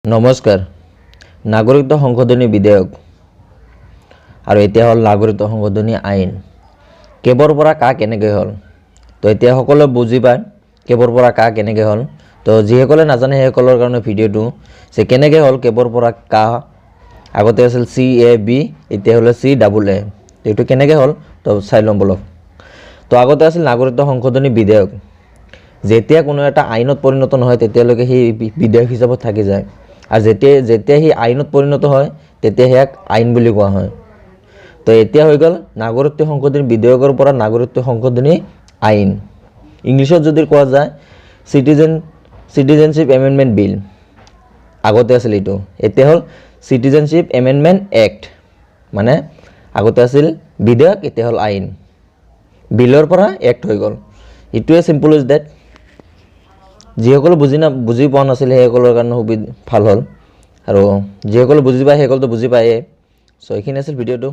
নমস্কাৰ নাগৰিকত্ব সংশোধনী বিধেয়ক আৰু এতিয়া হ'ল নাগৰিকত্ব সংশোধনী আইন কেবৰ পৰা কা কেনেকৈ হ'ল তো এতিয়া সকলোৱে বুজি পায় কেবৰ পৰা কা কেনেকৈ হ'ল তো যিসকলে নাজানে সেইসকলৰ কাৰণে ভিডিঅ'টো যে কেনেকৈ হ'ল কেবৰ পৰা কা আগতে আছিল চি এ বি এতিয়া হ'ল চি ডাবল এ এইটো কেনেকৈ হ'ল তো চাই ল'ম বলক তো আগতে আছিল নাগৰিকত্ব সংশোধনী বিধেয়ক যেতিয়া কোনো এটা আইনত পৰিণত নহয় তেতিয়ালৈকে সেই বিধেয়ক হিচাপত থাকি যায় আৰু যেতিয়া সেই আইনত পৰিণত হয় তেতিয়া ইয়াক আইন বুলি কোৱা হয় তো এতিয়া হৈ গ'ল নাগৰিকত্ব সংশোধনী বিধেয়কৰ পৰা নাগৰিকত্ব সংশোধনী আইন ইংলিছত যদি কোৱা যায় সিটিজেনশিপ এমেন্ডমেন্ট বিল আগতে আছিল এইটো এতিয়া হ'ল সিটিজেনশিপ এমেন্ডমেন্ট এক্ট মানে আগতে আছিল বিধেয়ক এতিয়া হ'ল আইন বিলৰ পৰা এক্ট হৈ গ'ল ইটোৱে সিম্পল ইজ দ্যাট যিসকলে বুজি পোৱা নাছিলে সেইসকলৰ কাৰণে ভাল হ'ল আৰু যিসকলে বুজি পায় সেইসকলেতো বুজি পায়ে চ' এইখিনি আছিল ভিডিঅ'টো